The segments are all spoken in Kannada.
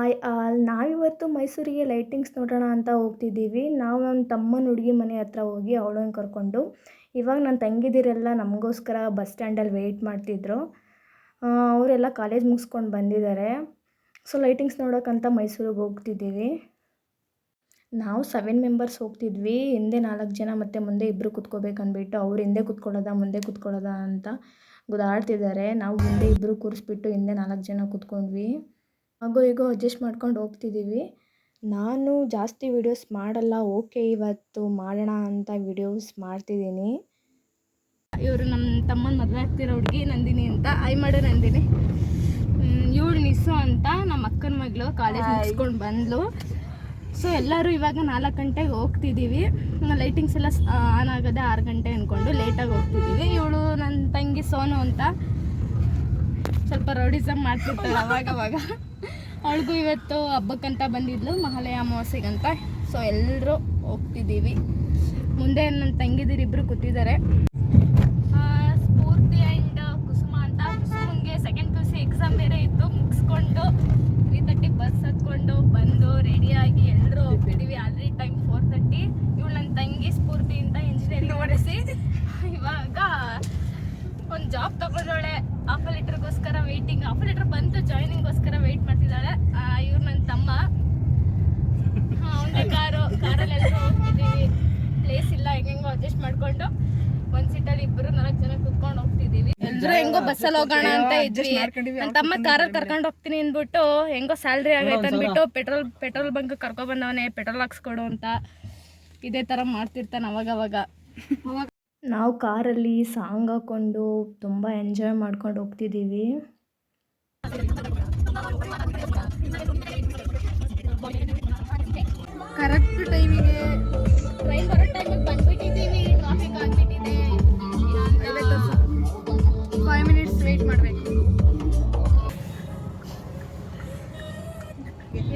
ಹಾಯ್ ಆಲ್, ನಾವಿವತ್ತು ಮೈಸೂರಿಗೆ ಲೈಟಿಂಗ್ಸ್ ನೋಡೋಣ ಅಂತ ಹೋಗ್ತಿದ್ದೀವಿ. ನಾವು ನನ್ನ ತಮ್ಮನ ಹುಡುಗಿ ಮನೆ ಹತ್ರ ಹೋಗಿ ಅವಳನ್ನು ಕರ್ಕೊಂಡು ಇವಾಗ ನನ್ನ ತಂಗಿದಿರೆಲ್ಲ ನಮಗೋಸ್ಕರ ಬಸ್ ಸ್ಟ್ಯಾಂಡಲ್ಲಿ ವೆಯ್ಟ್ ಮಾಡ್ತಿದ್ರು. ಅವರೆಲ್ಲ ಕಾಲೇಜ್ ಮುಗಿಸ್ಕೊಂಡು ಬಂದಿದ್ದಾರೆ. ಸೊ ಲೈಟಿಂಗ್ಸ್ ನೋಡೋಕ್ಕಂತ ಮೈಸೂರಿಗೆ ಹೋಗ್ತಿದ್ದೀವಿ. ನಾವು 7 ಮೆಂಬರ್ಸ್ ಹೋಗ್ತಿದ್ವಿ. ಹಿಂದೆ 4 ಜನ ಮತ್ತು ಮುಂದೆ ಇಬ್ಬರು ಕೂತ್ಕೋಬೇಕಂದ್ಬಿಟ್ಟು ಅವ್ರು ಹಿಂದೆ ಕೂತ್ಕೊಳ್ಳೋದಾ ಮುಂದೆ ಕೂತ್ಕೊಳ್ಳೋದಾ ಅಂತ ಗುದಾಡ್ತಿದ್ದಾರೆ. ನಾವು ಮುಂದೆ ಇಬ್ಬರು ಕೂರಿಸ್ಬಿಟ್ಟು ಹಿಂದೆ 4 ಜನ ಕೂತ್ಕೊಂಡ್ವಿ. ಹಾಗೋ ಹೀಗೋ ಅಡ್ಜಸ್ಟ್ ಮಾಡ್ಕೊಂಡು ಹೋಗ್ತಿದ್ದೀವಿ. ನಾನು ಜಾಸ್ತಿ ವೀಡಿಯೋಸ್ ಮಾಡಲ್ಲ, ಓಕೆ ಇವತ್ತು ಮಾಡೋಣ ಅಂತ ವೀಡಿಯೋಸ್ ಮಾಡ್ತಿದ್ದೀನಿ. ಇವರು ನಮ್ಮ ತಮ್ಮನ ಮದುವೆ ಆಗ್ತಿರೋ ಹುಡುಗಿ ನಂದಿನಿ ಅಂತ. ಮಾಡು ನಂದಿನಿ. ಇವಳು ನಿಸ್ಸು ಅಂತ ನಮ್ಮ ಅಕ್ಕನ ಮಗಳು, ಕಾಲೇಜ್ ಮುಗಿಸ್ಕೊಂಡು ಬಂದ್ಲು. ಸೊ ಎಲ್ಲರೂ ಇವಾಗ 4 ಗಂಟೆಗೆ ಹೋಗ್ತಿದ್ದೀವಿ. ಲೈಟಿಂಗ್ಸ್ ಎಲ್ಲ ಆನ್ ಆಗೋದೆ 6 ಗಂಟೆ ಅಂದ್ಕೊಂಡು ಲೇಟಾಗಿ ಹೋಗ್ತಿದ್ದೀವಿ. ಇವಳು ನನ್ನ ತಂಗಿ ಸೋನು ಅಂತ ಸ್ವಲ್ಪ ರೌಡಿಸಮ್ ಮಾಡ್ತಿರ್ತಾಳೆ ಅವಾಗವಾಗ. ಅವಳಿಗೂ ಇವತ್ತು ಹಬ್ಬಕ್ಕಂತ ಬಂದಿದ್ಲು, ಮಹಾಲಯ ಅಮಾವಾಸ್ಯೆಗಂತ. ಸೊ ಎಲ್ಲರೂ ಹೋಗ್ತಿದ್ದೀವಿ. ಮುಂದೆ ನನ್ನ ತಂಗಿದಿರಿಬ್ಬರು ಕೂತಿದ್ದಾರೆ, ಸ್ಫೂರ್ತಿ ಆ್ಯಂಡ್ ಕುಸುಮ ಅಂತ. ಕುಸುಮಂಗೆ ಸೆಕೆಂಡ್ PUC ಎಕ್ಸಾಮ್ ಬೇರೆ ಇತ್ತು, ಮುಗಿಸ್ಕೊಂಡು 3:30 ಬಸ್ ಹತ್ಕೊಂಡು ಬಂದು ರೆಡಿಯಾಗಿ ಎಲ್ಲರೂ ಹೋಗ್ತಿದ್ದೀವಿ. Already time 4:30. ಇವಳು ನನ್ನ ತಂಗಿ ಸ್ಫೂರ್ತಿ ಅಂತ ಇಂಜಿನಿಯರಿಂಗ್ ಓಡಿಸಿ ಇವಾಗ ಒಂದು ಜಾಬ್ ತಗೊಂಡೋಳೆ. ಹಾಫ್ ಲೀಟರ್ಗೋಸ್ಕರ ವೆಯ್ಟಿಂಗ್. ಹಾಫ್ ಲೀಟರ್ ಬಂತು, ಜಾಯ್ನಿಂಗ್ಗೋಸ್ಕರ ವೆಯ್ಟ್ ಮಾಡ್ತಿದ್ದಾಳೆ. ಇವ್ರು ನನ್ನ ತಮ್ಮ. ಅವನೇ ಕಾರಲ್ಲಿ ಎಲ್ಲರೂ ಹೋಗ್ತಿದ್ದೀವಿ. ಪ್ಲೇಸ್ ಇಲ್ಲ, ಹೆಂಗೋ ಅಡ್ಜಸ್ಟ್ ಮಾಡ್ಕೊಂಡು ಒಂದು ಸೀಟಲ್ಲಿ 4 ಜನ ಕುತ್ಕೊಂಡು ಹೋಗ್ತಿದ್ದೀವಿ. ಎಲ್ಲರೂ ಹೆಂಗೋ ಬಸ್ಸಲ್ಲಿ ಹೋಗೋಣ ಅಂತ ಇದ್ವಿ. ನನ್ನ ತಮ್ಮ ಕಾರಲ್ಲಿ ಕರ್ಕೊಂಡು ಹೋಗ್ತೀನಿ ಅಂದ್ಬಿಟ್ಟು ಹೆಂಗೋ ಸ್ಯಾಲ್ರಿ ಆಗೈತೆ ಅಂದ್ಬಿಟ್ಟು ಪೆಟ್ರೋಲ್ ಬಂಕ್ ಕರ್ಕೊಬಂದವನೇ, ಪೆಟ್ರೋಲ್ ಹಾಕ್ಸ್ಕೊಡು ಅಂತ. ಇದೇ ಥರ ಮಾಡ್ತಿರ್ತಾನೆ ಅವಾಗವಾಗ. ನಾವು ಕಾರಲ್ಲಿ ಸಾಂಗ್ ಹಾಕ್ಕೊಂಡು ತುಂಬ ಎಂಜಾಯ್ ಮಾಡ್ಕೊಂಡು ಹೋಗ್ತಿದ್ದೀವಿ. ಕರೆಕ್ಟ್ ಟೈಮಿಗೆ ಟ್ರೈನ್ ಬರೋ ಟೈಮಿಗೆ ಬಂದ್ಬಿಟ್ಟಿದ್ದೀವಿ. ಟ್ರಾಫಿಕ್ ಆಗಿಬಿಟ್ಟಿದೆ. 5 ಮಿನಿಟ್ಸ್ ವೆಯ್ಟ್ ಮಾಡಬೇಕು.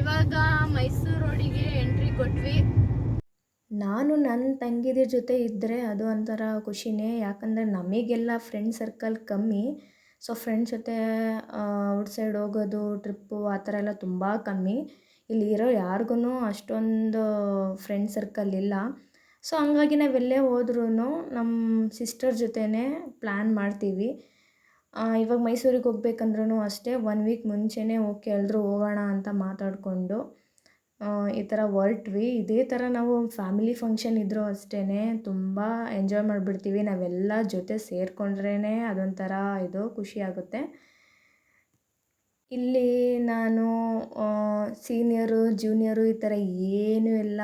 ಇವಾಗ ಮೈಸೂರು ರೋಡಿಗೆ ಎಂಟ್ರಿ ಕೊಟ್ವಿ. ನಾನು ನನ್ನ ತಂಗಿದಿರ ಜೊತೆ ಇದ್ದರೆ ಅದು ಒಂಥರ ಖುಷಿನೇ. ಯಾಕಂದರೆ ನಮಗೆಲ್ಲ ಫ್ರೆಂಡ್ ಸರ್ಕಲ್ ಕಮ್ಮಿ. ಸೊ ಫ್ರೆಂಡ್ಸ್ ಜೊತೆ ಔಟ್ಸೈಡ್ ಹೋಗೋದು, ಟ್ರಿಪ್ಪು ಆ ಥರ ಎಲ್ಲ ತುಂಬ ಕಮ್ಮಿ. ಇಲ್ಲಿ ಇರೋ ಯಾರಿಗೂ ಅಷ್ಟೊಂದು ಫ್ರೆಂಡ್ ಸರ್ಕಲ್ ಇಲ್ಲ. ಸೊ ಹಂಗಾಗಿ ನಾವೆಲ್ಲೇ ಹೋದ್ರೂ ನಮ್ಮ ಸಿಸ್ಟರ್ ಜೊತೆನೇ ಪ್ಲ್ಯಾನ್ ಮಾಡ್ತೀವಿ. ಇವಾಗ ಮೈಸೂರಿಗೆ ಹೋಗ್ಬೇಕಂದ್ರೂ ಅಷ್ಟೇ 1 ವೀಕ್ ಮುಂಚೆನೇ ಓಕೆ ಎಲ್ಲರೂ ಹೋಗೋಣ ಅಂತ ಮಾತಾಡಿಕೊಂಡು ಈ ಥರ ಹೊರಟ್ವಿ. ಇದೇ ಥರ ನಾವು ಫ್ಯಾಮಿಲಿ ಫಂಕ್ಷನ್ ಇದ್ದರೂ ಅಷ್ಟೇ ತುಂಬ ಎಂಜಾಯ್ ಮಾಡಿಬಿಡ್ತೀವಿ. ನಾವೆಲ್ಲ ಜೊತೆ ಸೇರಿಕೊಂಡ್ರೇ ಅದೊಂಥರ ಖುಷಿ ಆಗುತ್ತೆ. ಇಲ್ಲಿ ನಾನು ಸೀನಿಯರು ಜೂನಿಯರು ಈ ಥರ ಏನೂ ಇಲ್ಲ,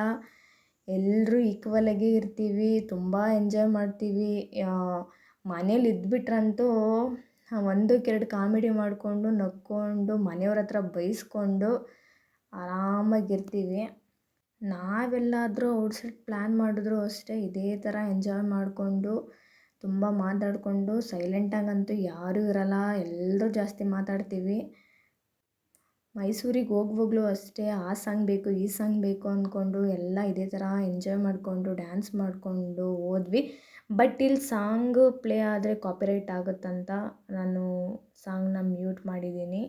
ಎಲ್ಲರೂ ಈಕ್ವಲಾಗಿ ಇರ್ತೀವಿ. ತುಂಬ ಎಂಜಾಯ್ ಮಾಡ್ತೀವಿ. ಮನೇಲಿ ಇದ್ಬಿಟ್ರಂತೂ 1-2 ಕಾಮಿಡಿ ಮಾಡಿಕೊಂಡು ನಕ್ಕೊಂಡು ಮನೆಯವ್ರ ಹತ್ರ ಬೈಸ್ಕೊಂಡು ಆರಾಮಾಗಿರ್ತೀವಿ. ನಾವೆಲ್ಲಾದರೂ ಔಟ್ಸೈಡ್ ಪ್ಲ್ಯಾನ್ ಮಾಡಿದ್ರು ಅಷ್ಟೇ ಇದೇ ಥರ ಎಂಜಾಯ್ ಮಾಡಿಕೊಂಡು ತುಂಬ ಮಾತಾಡಿಕೊಂಡು ಸೈಲೆಂಟಾಗಂತೂ ಯಾರೂ ಇರಲ್ಲ, ಎಲ್ಲರೂ ಜಾಸ್ತಿ ಮಾತಾಡ್ತೀವಿ. ಮೈಸೂರಿಗೆ ಹೋಗುವಾಗಲೂ ಅಷ್ಟೇ ಆ ಸಾಂಗ್ ಬೇಕು ಈ ಸಾಂಗ್ ಬೇಕು ಅಂದ್ಕೊಂಡು ಎಲ್ಲ ಇದೇ ಥರ ಎಂಜಾಯ್ ಮಾಡಿಕೊಂಡು ಡ್ಯಾನ್ಸ್ ಮಾಡಿಕೊಂಡು ಹೋದ್ವಿ. ಬಟ್ ಇಲ್ಲಿ ಸಾಂಗ್ ಪ್ಲೇ ಆದರೆ ಕಾಪಿರೈಟ್ ಆಗುತ್ತಂತ ನಾನು ಸಾಂಗ್ನ ಮ್ಯೂಟ್ ಮಾಡಿದ್ದೀನಿ.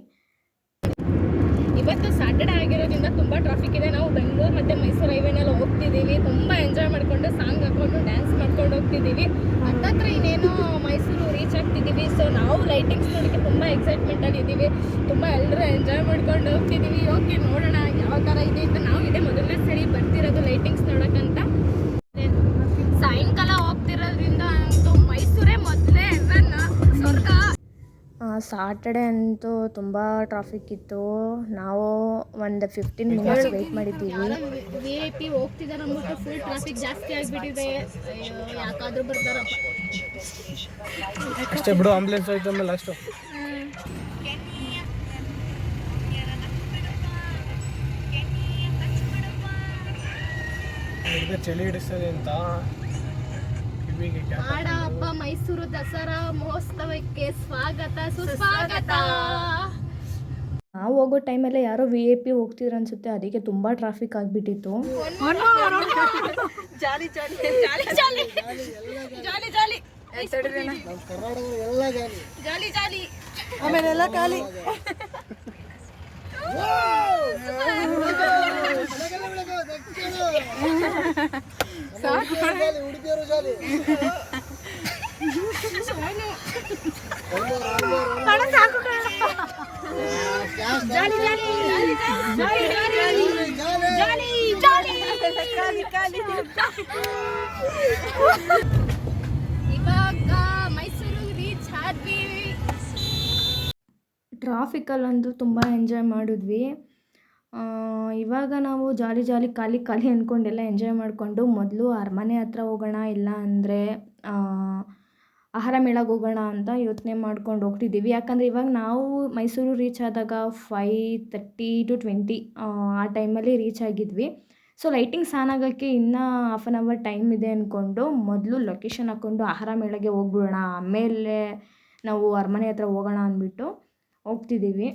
ಇವತ್ತು ಸ್ಯಾಟರ್ಡೆ ಆಗಿರೋದ್ರಿಂದ ತುಂಬ ಟ್ರಾಫಿಕ್ ಇದೆ. ನಾವು ಬೆಂಗಳೂರು ಮತ್ತು ಮೈಸೂರು ಹೈವೇನೆಲ್ಲ ಹೋಗ್ತಿದ್ದೀವಿ. ತುಂಬ ಎಂಜಾಯ್ ಮಾಡಿಕೊಂಡು ಸಾಂಗ್ ಹಾಕ್ಕೊಂಡು ಡ್ಯಾನ್ಸ್ ಮಾಡ್ಕೊಂಡು ಹೋಗ್ತಿದ್ದೀವಿ. ಹತ್ತತ್ರ ಇನ್ನೇನು ಮೈಸೂರು ರೀಚ್ ಆಗ್ತಿದ್ದೀವಿ. ಸೊ ನಾವು ಲೈಟಿಂಗ್ಸ್ ನೋಡೋಕ್ಕೆ ತುಂಬ ಎಕ್ಸೈಟ್ಮೆಂಟಲ್ಲಿ ಇದ್ದೀವಿ. ತುಂಬ ಎಲ್ಲರೂ ಎಂಜಾಯ್ ಮಾಡ್ಕೊಂಡು ಹೋಗ್ತಿದ್ದೀವಿ. ಓಕೆ ನೋಡೋಣ ಯಾವ ಥರ ಇದೆ ಅಂತ. ನಾವು ಇದೇ ಮೊದಲನೇ ಸರಿ ಬರ್ತಿರೋದು ಲೈಟಿಂಗ್ಸ್ ನೋಡೋಕ್ಕಂತ. ಸಾಯಂಕಾಲ ಹೋಗ್ತಿರೋದ್ರಿಂದ ಅಂತೂ ಮೈಸೂರೇ ಮೊದಲೇ ಸ್ವರ್ಗ. ಸಾಟರ್ಡೆ ಅಂತೂ ತುಂಬ ಟ್ರಾಫಿಕ್ ಇತ್ತು. ನಾವು ಒಂದು 15 ಮಿನಿಟ್ಸ್ ವೆಯ್ಟ್ ಮಾಡಿದ್ದೀವಿ. VIP ಹೋಗ್ತಿದ್ದಾರೆ ಅಂದ್ಬಿಟ್ಟು ಫುಲ್ ಟ್ರಾಫಿಕ್ ಜಾಸ್ತಿ ಆಗಿಬಿಟ್ಟಿದೆ. ಯಾಕಾದರೂ ಬರ್ತಾರಪ್ಪ ಅಷ್ಟೇ ಬಿಡು. ಆಂಬುಲೆನ್ಸ್ ಹೋಯ್ತು ಆಮೇಲೆ ಅಷ್ಟು ಚಳಿ ಹಿಡಿಸ್ತದೆ ಅಂತ. ಆಡ ಹಬ್ಬ ಮೈಸೂರು ದಸರಾ ಮಹೋತ್ಸವಕ್ಕೆ ಸ್ವಾಗತ ಸುಸ್ವಾಗತ. ನಾವು ಹೋಗೋ ಟೈಮಲ್ಲೇ ಯಾರೋ VIP ಹೋಗ್ತಿದ್ರು ಅನಿಸುತ್ತೆ, ಅದಕ್ಕೆ ತುಂಬ ಟ್ರಾಫಿಕ್ ಆಗಿಬಿಟ್ಟಿತ್ತು. ಆಮೇಲೆಲ್ಲ ಖಾಲಿ. ಇವಾಗ ಮೈಸೂರು ರೀಚ್ ಆದ್ವಿ. ಟ್ರಾಫಿಕಲ್ಲಂತೂ ತುಂಬ ಎಂಜಾಯ್ ಮಾಡಿದ್ವಿ. ಇವಾಗ ನಾವು ಜಾಲಿ ಖಾಲಿ ಅಂದ್ಕೊಂಡೆಲ್ಲ ಎಂಜಾಯ್ ಮಾಡಿಕೊಂಡು ಮೊದಲು ಅರಮನೆ ಹತ್ರ ಹೋಗೋಣ, ಇಲ್ಲ ಅಂದರೆ ಆಹಾರ ಮೇಳಕ್ಕೆ ಹೋಗೋಣ ಅಂತ ಯೋಚನೆ ಮಾಡ್ಕೊಂಡು ಹೋಗ್ತಿದ್ದೀವಿ. ಯಾಕಂದರೆ ಇವಾಗ ನಾವು ಮೈಸೂರು ರೀಚ್ ಆದಾಗ 5:30 to 20 ಆ ಟೈಮಲ್ಲಿ ರೀಚ್ ಆಗಿದ್ವಿ. ಸೊ ಲೈಟಿಂಗ್ಸ್ ಆನ್ ಆಗೋಕ್ಕೆ ಇನ್ನೂ ಹಾಫ್ ಆನ್ ಅವರ್ ಟೈಮ್ ಇದೆ ಅಂದ್ಕೊಂಡು ಮೊದಲು ಲೊಕೇಶನ್ ಹಾಕ್ಕೊಂಡು ಆಹಾರ ಮೇಳಗೆ ಹೋಗ್ಬಿಡೋಣ, ಆಮೇಲೆ ನಾವು ಅರಮನೆ ಹತ್ರ ಹೋಗೋಣ ಅಂದ್ಬಿಟ್ಟು ಹೋಗ್ತಿದ್ದೀವಿ.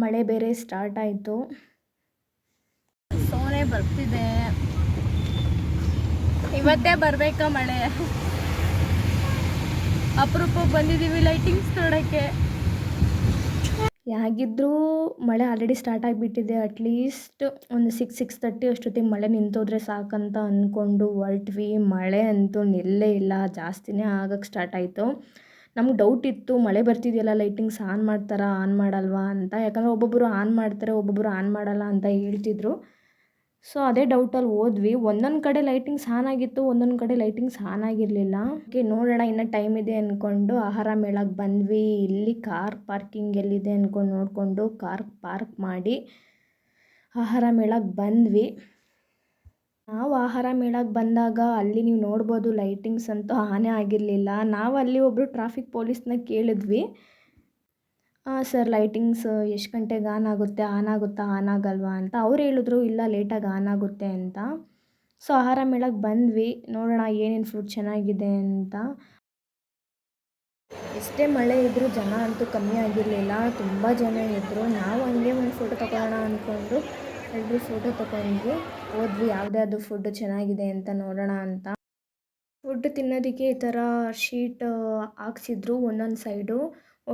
ಮಳೆ ಬೇರೆ ಸ್ಟಾರ್ಟ್ ಆಯಿತು. ಸೋನೆ ಬರ್ತಿದೆ. ಇವತ್ತೇ ಬರಬೇಕಾ ಮಳೆ? ಅಪರೂಪಕ್ಕೆ ಬಂದಿದ್ದೀವಿ ಲೈಟಿಂಗ್ಸ್ ನೋಡೋಕ್ಕೆ. ಹೇಗಿದ್ದರೂ ಮಳೆ ಆಲ್ರೆಡಿ ಸ್ಟಾರ್ಟ್ ಆಗಿಬಿಟ್ಟಿದೆ. ಅಟ್ಲೀಸ್ಟ್ ಒಂದು 6:30 ಅಷ್ಟೊತ್ತಿಗೆ ಮಳೆ ನಿಂತೋದ್ರೆ ಸಾಕಂತ ಅಂದ್ಕೊಂಡು ಹೊರಟ್ವಿ. ಮಳೆ ಅಂತೂ ನಿಲ್ಲೇ ಇಲ್ಲ, ಜಾಸ್ತಿನೇ ಆಗಕ್ಕೆ ಸ್ಟಾರ್ಟ್ ಆಯಿತು. ನಮ್ಗೆ ಡೌಟ್ ಇತ್ತು, ಮಳೆ ಬರ್ತಿದೆಯಲ್ಲ ಲೈಟಿಂಗ್ಸ್ ಆನ್ ಮಾಡ್ತಾರಾ ಆನ್ ಮಾಡಲ್ವಾ ಅಂತ. ಯಾಕಂದರೆ ಒಬ್ಬೊಬ್ಬರು ಆನ್ ಮಾಡ್ತಾರೆ, ಒಬ್ಬೊಬ್ಬರು ಆನ್ ಮಾಡಲ್ಲ ಅಂತ ಹೇಳ್ತಿದ್ರು. ಸೊ ಅದೇ ಡೌಟಲ್ಲಿ ಹೋದ್ವಿ. ಒಂದೊಂದು ಕಡೆ ಲೈಟಿಂಗ್ಸ್ ಆನ್ ಆಗಿತ್ತು, ಒಂದೊಂದು ಕಡೆ ಲೈಟಿಂಗ್ಸ್ ಆನ್ ಆಗಿರಲಿಲ್ಲ. ಓಕೆ ನೋಡೋಣ, ಇನ್ನೂ ಟೈಮ್ ಇದೆ ಅಂದ್ಕೊಂಡು ಆಹಾರ ಮೇಳಕ್ಕೆ ಬಂದ್ವಿ. ಇಲ್ಲಿ ಕಾರ್ ಪಾರ್ಕಿಂಗ್ ಎಲ್ಲಿದೆ ಅಂದ್ಕೊಂಡು ನೋಡಿಕೊಂಡು ಕಾರ್ ಪಾರ್ಕ್ ಮಾಡಿ ಆಹಾರ ಮೇಳಕ್ಕೆ ಬಂದ್ವಿ. ನಾವು ಆಹಾರ ಮೇಳಕ್ಕೆ ಬಂದಾಗ ಅಲ್ಲಿ ನೀವು ನೋಡ್ಬೋದು ಲೈಟಿಂಗ್ಸ್ ಅಂತೂ ಆನೇ ಆಗಿರಲಿಲ್ಲ. ನಾವು ಅಲ್ಲಿ ಒಬ್ಬರು ಟ್ರಾಫಿಕ್ ಪೊಲೀಸ್ನ ಕೇಳಿದ್ವಿ, ಸರ್ ಲೈಟಿಂಗ್ಸ್ ಎಷ್ಟು ಗಂಟೆಗೆ ಆನ್ ಆಗುತ್ತೆ, ಆನ್ ಆಗುತ್ತಾ ಆನ್ ಆಗಲ್ವಾ ಅಂತ. ಅವ್ರು ಹೇಳಿದ್ರು ಇಲ್ಲ ಲೇಟಾಗಿ ಆನ್ ಆಗುತ್ತೆ ಅಂತ. ಸೊ ಆಹಾರ ಮೇಳಕ್ಕೆ ಬಂದ್ವಿ, ನೋಡೋಣ ಏನೇನು ಫುಡ್ ಚೆನ್ನಾಗಿದೆ ಅಂತ. ಎಷ್ಟೇ ಮಳೆ ಇದ್ದರೂ ಜನ ಅಂತೂ ಕಮ್ಮಿ ಆಗಿರಲಿಲ್ಲ, ತುಂಬ ಜನ ಇದ್ದರು. ನಾವು ಹಂಗೆ ಒಂದು ಫೋಟೋ ತಗೊಳ್ಳೋಣ ಅಂದ್ಕೊಂಡು ಎಲ್ಲರೂ ಫೋಟೋ ತೊಗೊಂಡ್ವಿ. ಹೋದ್ವಿ ಯಾವುದ್ಯಾವುದು ಫುಡ್ ಚೆನ್ನಾಗಿದೆ ಅಂತ ನೋಡೋಣ ಅಂತ. ಫುಡ್ ತಿನ್ನೋದಕ್ಕೆ ಈ ಥರ ಶೀಟ್ ಹಾಕ್ಸಿದ್ರು ಒಂದೊಂದು ಸೈಡು.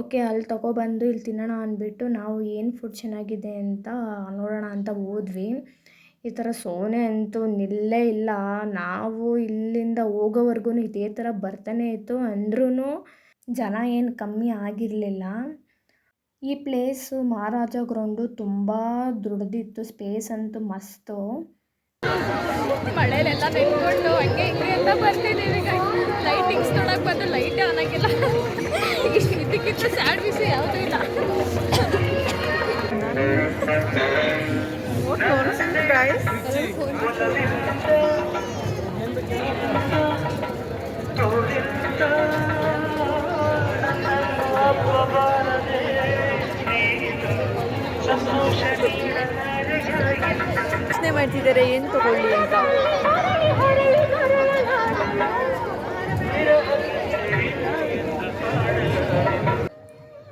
ಓಕೆ ಅಲ್ಲಿ ತೊಗೊಬಂದು ಇಲ್ಲಿ ತಿನ್ನೋಣ ಅಂದ್ಬಿಟ್ಟು ನಾವು ಏನು ಫುಡ್ ಚೆನ್ನಾಗಿದೆ ಅಂತ ನೋಡೋಣ ಅಂತ ಹೋದ್ವಿ. ಈ ಥರ ಸೋನೆ ಅಂತೂ ನಿಲ್ಲೇ ಇಲ್ಲ. ನಾವು ಇಲ್ಲಿಂದ ಹೋಗೋವರೆಗೂ ಇದೇ ಥರ ಬರ್ತಾನೆ ಇತ್ತು, ಅಂದ್ರೂ ಜನ ಏನು ಕಮ್ಮಿ ಆಗಿರಲಿಲ್ಲ. ಈ ಪ್ಲೇಸು ಮಹಾರಾಜ ಗ್ರೌಂಡು ತುಂಬ ದೊಡ್ಡದಿತ್ತು, ಸ್ಪೇಸ್ ಅಂತೂ ಮಸ್ತು. ಮಳೆಲೆಲ್ಲ ನೆನ್ಕೊಂಡು ಹಂಗೆ ಹಿಂಗೆ ಅಂತ ಬರ್ತಿದ್ದೀವಿ. ಲೈಟಿಂಗ್ಸ್ ನೋಡಕ್ಕೆ ಬಂದು ಲೈಟೇ ಆನ್ ಆಗಿಲ್ಲ. ಇದಕ್ಕಿಂತ ಸ್ಯಾಡ್ ವಿಷಯ ಯಾವುದೂ ಇಲ್ಲ. ಯೋಚನೆ ಮಾಡ್ತಿದ್ದಾರೆ ಏನು ತಗೊಳ್ಳಿ ಅಂತ.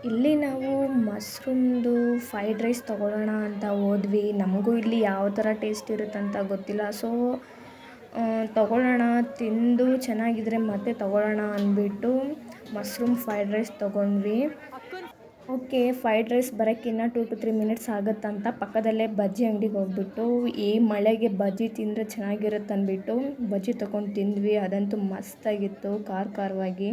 ಇಲ್ಲಿ ನಾವು ಮಶ್ರೂಮ್ದು ಫ್ರೈಡ್ ರೈಸ್ ತೊಗೊಳ್ಳೋಣ ಅಂತ ಹೋದ್ವಿ. ನಮಗೂ ಇಲ್ಲಿ ಯಾವ ಥರ ಟೇಸ್ಟ್ ಇರುತ್ತಂತ ಗೊತ್ತಿಲ್ಲ. ಸೊ ತೊಗೊಳ್ಳೋಣ, ತಿಂದು ಚೆನ್ನಾಗಿದ್ರೆ ಮತ್ತೆ ತೊಗೊಳ್ಳೋಣ ಅಂದ್ಬಿಟ್ಟು ಮಶ್ರೂಮ್ ಫ್ರೈಡ್ ರೈಸ್ ತೊಗೊಂಡ್ವಿ. ಓಕೆ ಫ್ರೈಡ್ ರೈಸ್ ಬರೋಕ್ಕಿನ್ನ 2 to 3 minutes ಆಗುತ್ತಂತ ಪಕ್ಕದಲ್ಲೇ ಬಜ್ಜಿ ಅಂಗಡಿಗೆ ಹೋಗ್ಬಿಟ್ಟು ಈ ಮಳೆಗೆ ಬಜ್ಜಿ ತಿಂದರೆ ಚೆನ್ನಾಗಿರುತ್ತೆ ಅಂದ್ಬಿಟ್ಟು ಬಜ್ಜಿ ತೊಗೊಂಡು ತಿಂದ್ವಿ. ಅದಂತೂ ಮಸ್ತಾಗಿತ್ತು, ಖಾರವಾಗಿ.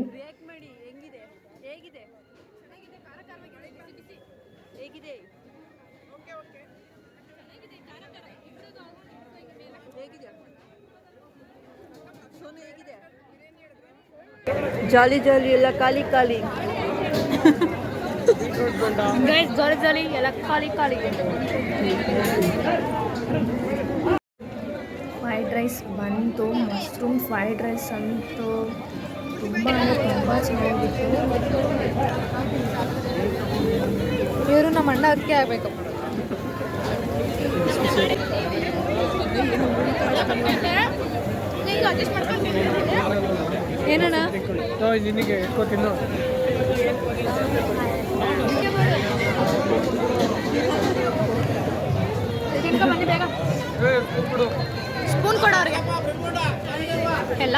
ಜಾಲಿ ಎಲ್ಲ ಖಾಲಿ ಗೈಸ್ ಜಾಲಿ ಎಲ್ಲ ಖಾಲಿ. ಫ್ರೈಡ್ ರೈಸ್ ಬಂತು. ಮಶ್ರೂಮ್ ಫ್ರೈಡ್ ರೈಸ್ ಅಂತೂ ತುಂಬ ಚೆನ್ನಾಗಿತ್ತು. ಇವರು ನಮ್ಮ ಅಣ್ಣ ಅದಕ್ಕೆ ಆಗಬೇಕು. ಏನಣ್ಣ ನಿನಗೆ ಎಕ್ಕೋ ತಿನ್ನು. ಸ್ಪೂನ್ ಕೊಡ ಅವ್ರಿಗೆ. ಎಲ್ಲ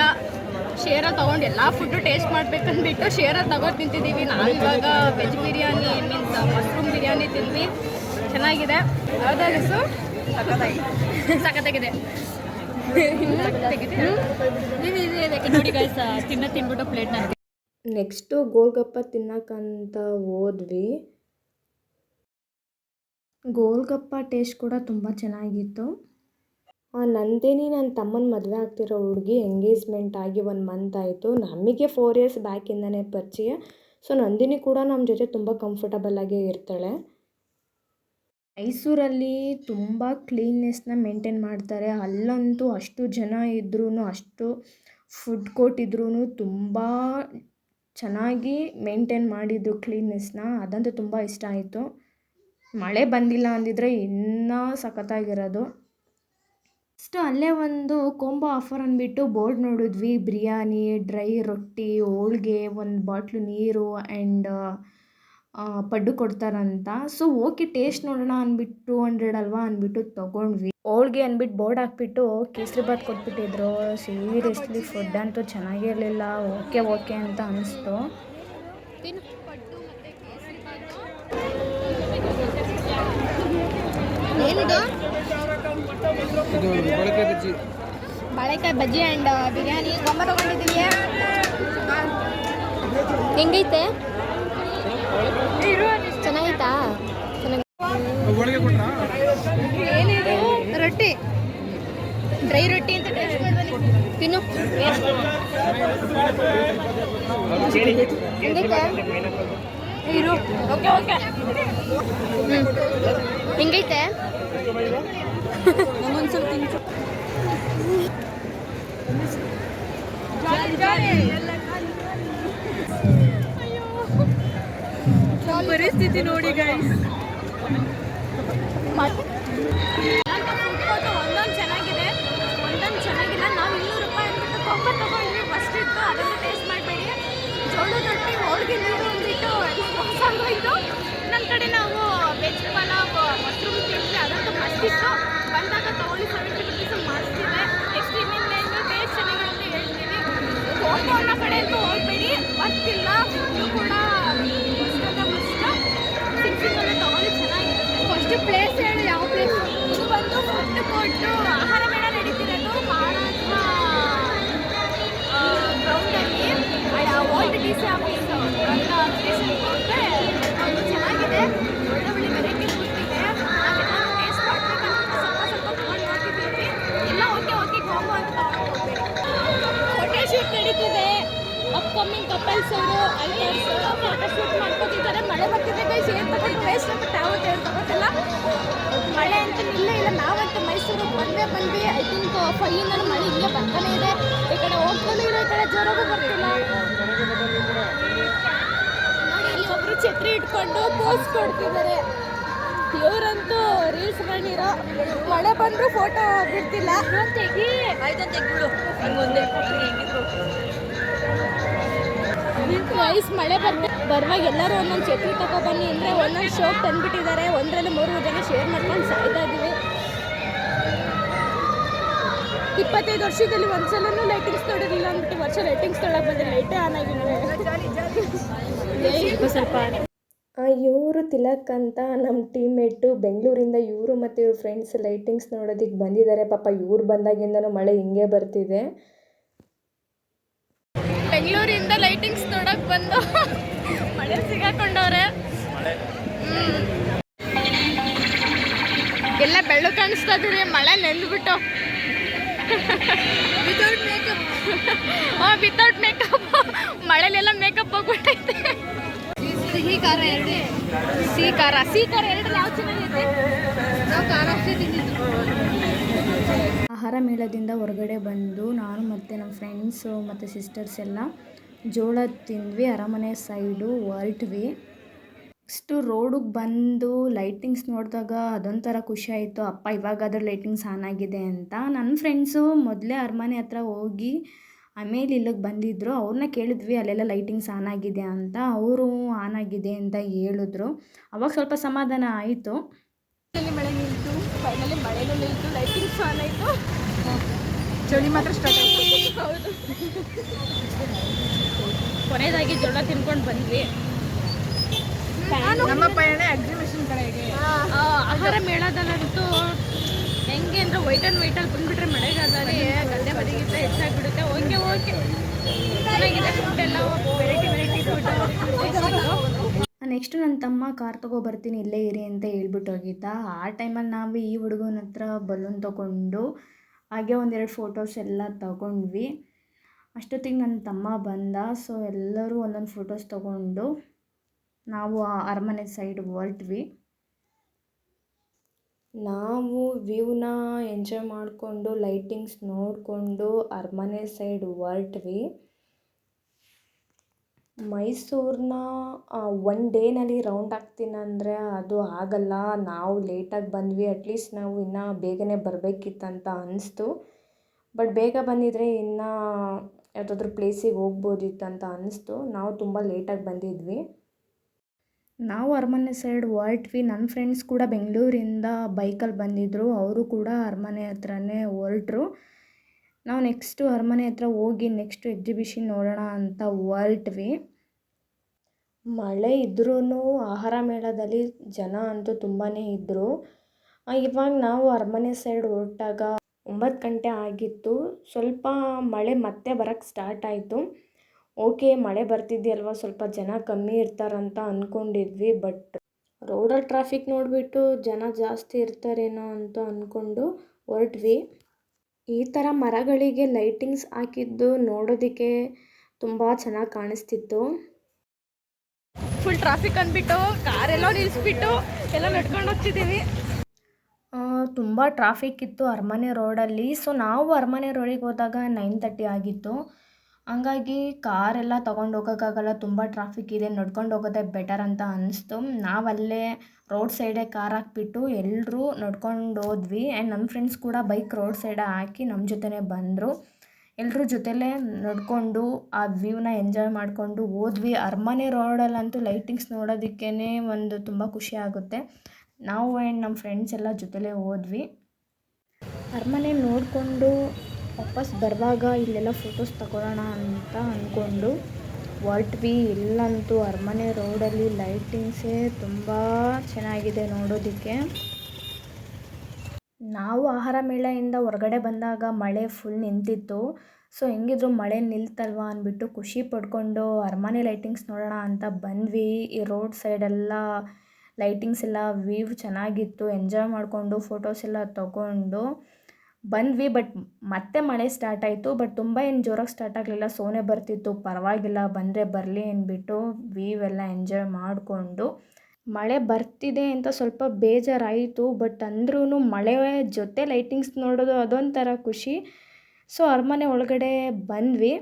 ಶೇರಲ್ಲಿ ತೊಗೊಂಡು ಎಲ್ಲ ಫುಡ್ಡು ಟೇಸ್ಟ್ ಮಾಡ್ಬೇಕಂದ್ಬಿಟ್ಟು ಶೇರಲ್ಲಿ ತಗೊಂಡು ತಿಂತಿದ್ದೀವಿ. ನಾವು ಇವಾಗ veg biryani means mushroom biryani ತಿಂದ್ವಿ, ಚೆನ್ನಾಗಿದೆ. ಯಾವುದಾದ್ರು ಸಕ್ಕತ್ತಾಗಿದೆ. ನೋಡಿ ಗೈಸ್ ತಿನ್ಬಿಟ್ಟು ಪ್ಲೇಟ್ನ. ನೆಕ್ಸ್ಟು ಗೋಲ್ಗಪ್ಪ ತಿನ್ನಕ್ಕಂತ ಹೋದ್ವಿ. ಗೋಲ್ಗಪ್ಪ ಟೇಸ್ಟ್ ಕೂಡ ತುಂಬ ಚೆನ್ನಾಗಿತ್ತು. ನಂದಿನಿ ನನ್ನ ತಮ್ಮನ ಮದುವೆ ಆಗ್ತಿರೋ ಹುಡುಗಿ ಎಂಗೇಜ್ಮೆಂಟ್ ಆಗಿ 1 ಮಂತ್ ಆಯಿತು. ನಮಗೆ 4 ಇಯರ್ಸ್ ಬ್ಯಾಕಿಂದನೇ ಪರಿಚಯ. ಸೊ ನಂದಿನಿ ಕೂಡ ನಮ್ಮ ಜೊತೆ ತುಂಬ ಕಂಫರ್ಟಬಲಾಗೇ ಇರ್ತಾಳೆ. ಮೈಸೂರಲ್ಲಿ ತುಂಬ ಕ್ಲೀನ್ನೆಸ್ನ ಮೇಂಟೈನ್ ಮಾಡ್ತಾರೆ. ಅಲ್ಲಂತೂ ಅಷ್ಟು ಜನ ಇದ್ರೂ, ಅಷ್ಟು ಫುಡ್ ಕೋರ್ಟ್ ಇದ್ರೂ ತುಂಬ ಚೆನ್ನಾಗಿ ಮೇಂಟೈನ್ ಮಾಡಿದ್ರು ಕ್ಲೀನ್ನೆಸ್ನ. ಅದಂತೂ ತುಂಬ ಇಷ್ಟ ಆಯಿತು. ಮಳೆ ಬಂದಿಲ್ಲ ಅಂದಿದ್ರೆ ಇನ್ನೂ ಸಖತ್ತಾಗಿರೋದು. ನೆಕ್ಸ್ಟ್ ಅಲ್ಲೇ ಒಂದು ಕಾಂಬೋ ಆಫರ್ ಅಂದ್ಬಿಟ್ಟು ಬೋರ್ಡ್ ನೋಡಿದ್ವಿ. ಬಿರಿಯಾನಿ, ಡ್ರೈ ರೊಟ್ಟಿ, ಹೋಳ್ಗೆ, 1 ಬಾಟ್ಲು ನೀರು ಆ್ಯಂಡ್ ಪಡ್ಡು ಕೊಡ್ತಾರಂತ. ಸೊ ಓಕೆ ಟೇಸ್ಟ್ ನೋಡೋಣ ಅಂದ್ಬಿಟ್ಟು 200 ಅಲ್ವಾ ಅಂದ್ಬಿಟ್ಟು ತೊಗೊಂಡ್ವಿ. ಹೋಳ್ಗೆ ಅಂದ್ಬಿಟ್ಟು ಬೋರ್ಡ್ ಹಾಕ್ಬಿಟ್ಟು ಕೇಸರಿಬಾತ್ ಕೊಟ್ಬಿಟ್ಟಿದ್ರು. ಸೀರಿಯಸ್ಲಿ ಫುಡ್ ಅಂತೂ ಚೆನ್ನಾಗಿರಲಿಲ್ಲ. ಓಕೆ ಅಂತ ಅನಿಸ್ತು. ಏನಿದು? ಇದು ಬಳಕೆ ಬಜ್ಜಿ. ಬಾಳೆಕಾಯಿ ಬಜ್ಜಿ ಆ್ಯಂಡ್ ಬಿರಿಯಾನಿ ಗೊಂಬ ತೊಗೊಂಡಿದ್ದೀವಿ. ಹೆಂಗೈತೆ? ಚೆನ್ನಾಗೈತಾ? ಒಳಗೆ ಕೊಟ್ರಾ? ಏನಿದು? ರೊಟ್ಟಿ, ಡ್ರೈ ರೊಟ್ಟಿ ಅಂತ ಟೇಸ್ಟ್ ಮಾಡ್ಬನ್ನಿ. ತಿನ್ನು. ಹೆಂಗೈತೆ? ಇರು. ಓಕೆ. ಹೆಂಗೈತೆ? ಒಂದ್ಸಲ ತಿನ್ಸು. ಪರಿಸ್ಥಿತಿ ನೋಡಿ ಗೈಸ್. ಒಂದೊಂದು ಚೆನ್ನಾಗಿದೆ, ಒಂದೊಂದು ಚೆನ್ನಾಗಿಲ್ಲ. ನಾವು 200 ರೂಪಾಯಿ ಅಂದ್ಬಿಟ್ಟು ಕೊಬ್ಬ ತೊಗೊಂಡ್ವಿ. ಫಸ್ಟ್ ಇತ್ತು, ಅದನ್ನು ಟೇಸ್ಟ್ ಮಾಡಬೇಡಿ. ಜೋಳದ ರೊಟ್ಟಿ, ಹೋಳಿಗೆ ನೀರು ಅಂದ್ಬಿಟ್ಟು ಹೋಯ್ತು. ನನ್ನ ಕಡೆ ನಾವು ವೆಜ್ ಪಲಾವ್, ಮಶ್ರೂಮ್ ತಿಂದ್ವಿ. ಅದಂತೂ ಮಸ್ತ್ ಇತ್ತು. ಬಂದಾಗ ತೊಗೊಳ್ಳಿ, 70 ರುಪೀಸ್ ಮಾಡಿಸ್ತಿದೆ. ನೆಕ್ಸ್ಟ್ ಇನ್ನೇನು ಟೇಸ್ಟ್ ಚೆನ್ನಾಗಿದೆ ಅಂತ ಹೇಳ್ತೀವಿ. ಹೋಗೋ ಅನ್ನೋ ಕಡೆ ಅಂತೂ ಹೋಗ್ಬೇಡಿ, ಬರ್ತಿಲ್ಲ. ಫುಡ್ಡು ಕೂಡ ಸಿಂಗಲ್ಲೇ ತೊಗೊಳ್ಳಿ, ಚೆನ್ನಾಗಿದೆ. ಫಸ್ಟ್ ಪ್ಲೇಸ್ ಹೇಳಿ, ಯಾವ ಪ್ಲೇಸ್? ಇದು ಬಂದು ಫುಡ್ ಕೋರ್ಟು ಆಹಾರ ಮೇಳ ನಡೀತಿರೋದು ಮಹಾರಾಷ್ಟ್ರ ಗ್ರೌಂಡಲ್ಲಿ. ಓಲ್ಡ್ ಡಿ ಸಿ ಆಫೀಸ್ ಅಂತ ಸ್ಟೇಷನ್ ಹೋಗುತ್ತೆ. ಅದು ಚೆನ್ನಾಗಿದೆ. ಒಳ್ಳೆ ವೆರೈಟೀಸ್ ಗೊತ್ತಿದೆ. ನಾವೆಲ್ಲ ಟೇಸ್ಟ್ ಮಾಡಬೇಕಂತ ಸ್ವಲ್ಪ ತೊಗೊಂಡು ನೋಡ್ತಿದ್ದೀವಿ. ಎಲ್ಲ ಓಕೆ ಕಾಂಬೋ ಅಂತ ತೊಗೊಂಡು ಹೋಗ್ಬೇಕು. ಫೋಟೋಶೂಟ್ ನಡೀತಿದೆ. ಅಪ್ಕಮಿಂಗ್ ಕಪಲ್ಸ್ ಅವರು ಫೋಟೋಶೂಟ್ ಮಾಡ್ಕೊತಿದ್ದಾರೆ. ಮಳೆ ಬರ್ತಿದೆ ಗೈಸ್. ಏನು ತಗೊಂಡು ವೇಸ್ಟ್ ಆಗ್ಬಿಟ್ಟು ಯಾವತ್ತು ಏನು ತಗೋತಿಲ್ಲ. ಮಳೆ ಅಂತ ಇಲ್ಲ. ನಾವಂತೂ ಮೈಸೂರಿಗೆ ಬಂದ್ವಿ. ಐ ಥಿಂಕ್ 5 ಮಳೆ ಇಲ್ಲೇ ಬರ್ತಾನೆ ಇದೆ. ಈ ಕಡೆ ಹೋಗ್ತಾನೆ ಇರೋ, ಈ ಕಡೆ ಜೋರಾಗೂ ಬರ್ತಿಲ್ಲ. ನೋಡಿ, ಇಲ್ಲಿ ಒಬ್ರು ಛತ್ರಿ ಇಟ್ಕೊಂಡು ಪೋಸ್ ಕೊಡ್ತಿದ್ದಾರೆ. ಇವರಂತೂ ರೀಲ್ಸ್ ಮಾಡಿರೋ. ಮಳೆ ಬಂದರೂ ಫೋಟೋ ಬಿಡ್ತಿಲ್ಲ. ತೆಗಿಬಿಡು. ವಯಸ್ ಮಳೆ ಬರುವಾಗ ಎಲ್ಲರೂ ಒಂದೊಂದು ಛತ್ರಿ ತಗೊಬನ್ನಿ ಅಂದರೆ ಒಂದೊಂದು ಶೋಪ್ ತಂದುಬಿಟ್ಟಿದ್ದಾರೆ. ಒಂದರಲ್ಲಿ 3 ಜನ ಶೇರ್ ಮಾಡ್ಕೊಂಡು ಸಾಯ್ತಾ ಇದ್ದೀವಿ. 25 ವರ್ಷದಲ್ಲಿ ಒಂದ್ಸಲೂ ಲೈಟಿಂಗ್ಸ್ ನೋಡಿರಲಿಲ್ಲ ಅಂದ್ಬಿಟ್ಟು ವರ್ಷ ಲೈಟಿಂಗ್ಸ್ ತೊಳಕ್ಕೆ ಬಂದರೆ ಲೈಟೇ ಆನ್ ಆಗಿದ್ದಾರೆ. ಸ್ವಲ್ಪ ಇವರು ತಿಲಕ್ ಅಂತ ನಮ್ಮ ಟೀಮ್ಮೇಟು ಬೆಂಗಳೂರಿಂದ ಇವರು ಮತ್ತು ಇವ್ರ ಫ್ರೆಂಡ್ಸ್ ಲೈಟಿಂಗ್ಸ್ ನೋಡೋದಕ್ಕೆ ಬಂದಿದ್ದಾರೆ. ಪಾಪ ಇವ್ರು ಬಂದಾಗಿಂದನೂ ಮಳೆ ಹಿಂಗೆ ಬರ್ತಿದೆ. ಬೆಂಗಳೂರಿಂದ ಲೈಟಿಂಗ್ಸ್ ನೋಡಕ್ಕೆ ಬಂದು ಮಳೆ ಸಿಗಾಕೊಂಡವ್ರೆ. ಎಲ್ಲ ಬೆಳ್ಳು ಕಾಣಿಸ್ತಾ ಇದ್ದೀರಿ. ಮಳೆ ನೆಂದ್ಬಿಟ್ಟು ವಿತೌಟ್ ಮೇಕಪ್ ಮಳೆಲೆಲ್ಲ ಮೇಕಪ್ ಹೋಗ್ಬಿಟ್ಟೈತೆ. ಸಿಹಿ ಖಾರ 2. ಸಿಹಿ ಖಾರ 2 ಯಾವ ಚೆನ್ನಾಗೈತೆ? ನಾವು ಖಾರ ಅಷ್ಟೇ ತಿಂದಿದ್ದು. ಆಹಾರ ಮೇಳದಿಂದ ಹೊರಗಡೆ ಬಂದು ನಾನು ಮತ್ತು ನಮ್ಮ ಫ್ರೆಂಡ್ಸು ಮತ್ತು ಸಿಸ್ಟರ್ಸ್ ಎಲ್ಲ ಜೋಳ ತಿಂದ್ವಿ. ಅರಮನೆ ಸೈಡು ಹೊರಟ್ವಿ. ನೆಕ್ಸ್ಟು ರೋಡಿಗೆ ಬಂದು ಲೈಟಿಂಗ್ಸ್ ನೋಡಿದಾಗ ಅದೊಂಥರ ಖುಷಿ ಆಯಿತು. ಅಪ್ಪ ಇವಾಗಾದರೂ ಲೈಟಿಂಗ್ಸ್ ಆನ್ ಆಗಿದೆ ಅಂತ. ನನ್ನ ಫ್ರೆಂಡ್ಸು ಮೊದಲೇ ಅರಮನೆ ಹತ್ರ ಹೋಗಿ ಆಮೇಲೆ ಇಲ್ಲಿಗೆ ಬಂದಿದ್ದರು. ಅವ್ರನ್ನ ಕೇಳಿದ್ವಿ ಅಲ್ಲೆಲ್ಲ ಲೈಟಿಂಗ್ಸ್ ಆನ್ ಆಗಿದೆ ಅಂತ. ಅವರು ಆನ್ ಆಗಿದೆ ಅಂತ ಹೇಳಿದ್ರು. ಅವಾಗ ಸ್ವಲ್ಪ ಸಮಾಧಾನ ಆಯಿತು. ಮಳೆ ನಿಂತು, ಫೈನಲಿ ಮಳೆನೂ ನಿಂತು, ಲೈಟಿಂಗ್ಸ್ ಆನ್ ಆಯಿತು. ಚಳಿ ಮಾತ್ರ ಸ್ಟಾರ್ಟ್ ಆಯಿತು. ಹೌದು. ಕೊನೆಯದಾಗಿ ಜೋಳ ತಿನ್ಕೊಂಡು ಬಂದ್ವಿ. ನಮ್ಮ ಪಯಣ ಎಕ್ಸಿಬಿಷನ್ ಕಡೆಗೆ. ಆಹಾರ ಮೇಳದಲ್ಲಂತೂ ಹೆಂಗೆ ಹೆಂಗೆ ಅಂದರೆ ವೈಟಲ್ಲಿ ಬಂದುಬಿಟ್ರೆ ಮಳೆಗಾಲದಲ್ಲಿ ಗದ್ದೆ ಬದಿಗಿಂತ ಹೆಚ್ಚಾಗಿಬಿಡುತ್ತೆ. ಓಕೆ ಚೆನ್ನಾಗಿದೆ ಫುಡ್ ಎಲ್ಲ, ವೆರೈಟಿ ಫುಡ್. ನೆಕ್ಸ್ಟು ನನ್ನ ತಮ್ಮ ಕಾರ್ ತೊಗೊಬರ್ತೀನಿ ಇಲ್ಲೇ ಇರಿ ಅಂತ ಹೇಳ್ಬಿಟ್ಟು ಹೋಗಿದ್ದ. ಆ ಟೈಮಲ್ಲಿ ನಾವು ಈ ಹುಡುಗನ ಹತ್ರ ಬಲೂನ್ ತೊಗೊಂಡು ಹಾಗೆ ಒಂದೆರಡು ಫೋಟೋಸ್ ಎಲ್ಲ ತಗೊಂಡ್ವಿ. ಅಷ್ಟೊತ್ತಿಗೆ ನನ್ನ ತಮ್ಮ ಬಂದ. ಸೊ ಎಲ್ಲರೂ ಒಂದೊಂದು ಫೋಟೋಸ್ ತೊಗೊಂಡು ನಾವು ಆ ಅರಮನೆ ಸೈಡ್ ಹೊರಟ್ವಿ. ನಾವು ವ್ಯೂನ ಎಂಜಾಯ್ ಮಾಡಿಕೊಂಡು ಲೈಟಿಂಗ್ಸ್ ನೋಡಿಕೊಂಡು ಅರಮನೆ ಸೈಡ್ ಹೊರಟ್ವಿ. ಮೈಸೂರನ್ನ ಒನ್ ಡೇನಲ್ಲಿ ರೌಂಡ್ ಆಗ್ತೀನಂದರೆ ಅದು ಆಗಲ್ಲ. ನಾವು ಲೇಟಾಗಿ ಬಂದ್ವಿ. ಅಟ್ಲೀಸ್ಟ್ ನಾವು ಇನ್ನೂ ಬೇಗನೆ ಬರಬೇಕಿತ್ತಂತ ಅನ್ನಿಸ್ತು. ಬಟ್ ಬೇಗ ಬಂದಿದ್ದರೆ ಇನ್ನೂ ಯಾವುದಾದ್ರೂ ಪ್ಲೇಸಿಗೆ ಹೋಗ್ಬೋದಿತ್ತಂತ ಅನ್ನಿಸ್ತು. ನಾವು ತುಂಬ ಲೇಟಾಗಿ ಬಂದಿದ್ವಿ. ನಾವು ಅರಮನೆ ಸೈಡ್ ಹೊರಟ್ವಿ. ನನ್ನ ಫ್ರೆಂಡ್ಸ್ ಕೂಡ ಬೆಂಗಳೂರಿಂದ ಬೈಕಲ್ಲಿ ಬಂದಿದ್ದರು. ಅವರು ಕೂಡ ಅರಮನೆ ಹತ್ರನೇ ಹೊರಟ್ರು. ನಾವು ನೆಕ್ಸ್ಟು ಅರಮನೆ ಹತ್ರ ಹೋಗಿ ನೆಕ್ಸ್ಟು ಎಕ್ಸಿಬಿಷನ್ ನೋಡೋಣ ಅಂತ ಹೊರಟ್ವಿ. ಮಳೆ ಇದ್ರೂ ಆಹಾರ ಮೇಳದಲ್ಲಿ ಜನ ಅಂತೂ ತುಂಬಾ ಇದ್ದರು. ಇವಾಗ ನಾವು ಅರಮನೆ ಸೈಡ್ ಹೊರಟಾಗ 9 ಗಂಟೆ ಆಗಿತ್ತು. ಸ್ವಲ್ಪ ಮಳೆ ಮತ್ತೆ ಬರೋಕ್ಕೆ ಸ್ಟಾರ್ಟ್ ಆಯಿತು. ಓಕೆ, ಮಳೆ ಬರ್ತಿದೆಯಲ್ವ, ಸ್ವಲ್ಪ ಜನ ಕಮ್ಮಿ ಇರ್ತಾರಂತ ಅಂದ್ಕೊಂಡಿದ್ವಿ. ಬಟ್ ರೋಡಲ್ಲಿ ಟ್ರಾಫಿಕ್ ನೋಡಿಬಿಟ್ಟು ಜನ ಜಾಸ್ತಿ ಇರ್ತಾರೇನೋ ಅಂತ ಅಂದ್ಕೊಂಡು ಹೊರಟ್ವಿ. ಈ ಥರ ಮರಗಳಿಗೆ ಲೈಟಿಂಗ್ಸ್ ಹಾಕಿದ್ದು ನೋಡೋದಕ್ಕೆ ತುಂಬ ಚೆನ್ನಾಗಿ ಕಾಣಿಸ್ತಿತ್ತು. ಫುಲ್ ಟ್ರಾಫಿಕ್ ಅಂದ್ಬಿಟ್ಟು ಕಾರೆಲ್ಲ ನಿಲ್ಲಿಸ್ಬಿಟ್ಟು ಎಲ್ಲ ನಡ್ಕೊಂಡು ಹೋಗ್ತಿದ್ದೀವಿ. ತುಂಬ ಟ್ರಾಫಿಕ್ ಇತ್ತು ಅರಮನೆ ರೋಡಲ್ಲಿ. ಸೊ ನಾವು ಅರಮನೆ ರೋಡಿಗೆ ಹೋದಾಗ 9:30 ಆಗಿತ್ತು. ಹಂಗಾಗಿ ಕಾರೆಲ್ಲ ತೊಗೊಂಡು ಹೋಗೋಕ್ಕಾಗಲ್ಲ, ತುಂಬ ಟ್ರಾಫಿಕ್ ಇದೆ, ನಡ್ಕೊಂಡು ಹೋಗೋದೇ ಬೆಟರ್ ಅಂತ ಅನ್ನಿಸ್ತು. ನಾವಲ್ಲೇ ರೋಡ್ ಸೈಡೇ ಕಾರ್ ಹಾಕ್ಬಿಟ್ಟು ಎಲ್ಲರೂ ನಡ್ಕೊಂಡು ಹೋದ್ವಿ. ಆ್ಯಂಡ್ ನನ್ನ ಫ್ರೆಂಡ್ಸ್ ಕೂಡ ಬೈಕ್ ರೋಡ್ ಸೈಡೇ ಹಾಕಿ ನಮ್ಮ ಜೊತೆನೇ ಬಂದರು. ಎಲ್ಲರೂ ಜೊತೆಲೇ ನಡ್ಕೊಂಡು ಆ ವ್ಯೂನ ಎಂಜಾಯ್ ಮಾಡಿಕೊಂಡು ಹೋದ್ವಿ. ಅರಮನೆ ರೋಡಲ್ಲಂತೂ ಲೈಟಿಂಗ್ಸ್ ನೋಡೋದಕ್ಕೇ ಒಂದು ತುಂಬ ಖುಷಿ ಆಗುತ್ತೆ. ನಾವು ಆ್ಯಂಡ್ ನಮ್ಮ ಫ್ರೆಂಡ್ಸ್ ಎಲ್ಲ ಜೊತೆಲೇ ಹೋದ್ವಿ. ಅರಮನೆ ನೋಡಿಕೊಂಡು ವಾಪಸ್ ಬರುವಾಗ ಇಲ್ಲೆಲ್ಲ ಫೋಟೋಸ್ ತಗೊಳ್ಳೋಣ ಅಂತ ಅಂದ್ಕೊಂಡು ಹೊರಟ್ವಿ. ಇಲ್ಲಂತೂ ಅರಮನೆ ರೋಡಲ್ಲಿ ಲೈಟಿಂಗ್ಸೇ ತುಂಬ ಚೆನ್ನಾಗಿದೆ ನೋಡೋದಕ್ಕೆ. ನಾವು ಆಹಾರ ಮೇಳೆಯಿಂದ ಹೊರಗಡೆ ಬಂದಾಗ ಮಳೆ ಫುಲ್ ನಿಂತಿತ್ತು. ಸೊ ಹೆಂಗಿದ್ರು ಮಳೆ ನಿಲ್ತಲ್ವ ಅಂದ್ಬಿಟ್ಟು ಖುಷಿ ಪಡ್ಕೊಂಡು ಅರಮನೆ ಲೈಟಿಂಗ್ಸ್ ನೋಡೋಣ ಅಂತ ಬಂದ್ವಿ. ಈ ರೋಡ್ ಸೈಡೆಲ್ಲ ಲೈಟಿಂಗ್ಸ್ ಎಲ್ಲ ವ್ಯೂ ಚೆನ್ನಾಗಿತ್ತು. ಎಂಜಾಯ್ ಮಾಡಿಕೊಂಡು ಫೋಟೋಸ್ ಎಲ್ಲ ತೊಗೊಂಡು ಬಂದ್ವಿ. ಬಟ್ ಮತ್ತೆ ಮಳೆ ಸ್ಟಾರ್ಟ್ ಆಯಿತು. ಬಟ್ ತುಂಬ ಏನು ಜೋರಾಗಿ ಸ್ಟಾರ್ಟ್ ಆಗಲಿಲ್ಲ, ಸೋನೆ ಬರ್ತಿತ್ತು. ಪರವಾಗಿಲ್ಲ, ಬಂದರೆ ಬರಲಿ ಅಂದ್ಬಿಟ್ಟು ವ್ಯೂ ಎಲ್ಲ ಎಂಜಾಯ್ ಮಾಡಿಕೊಂಡು. ಮಳೆ ಬರ್ತಿದೆ ಅಂತ ಸ್ವಲ್ಪ ಬೇಜಾರಾಯಿತು. ಬಟ್ ಅಂದ್ರೂ ಮಳೆ ಜೊತೆ ಲೈಟಿಂಗ್ಸ್ ನೋಡೋದು ಅದೊಂಥರ ಖುಷಿ. ಸೊ ಅರಮನೆ ಒಳಗಡೆ ಬಂದ್ವಿ.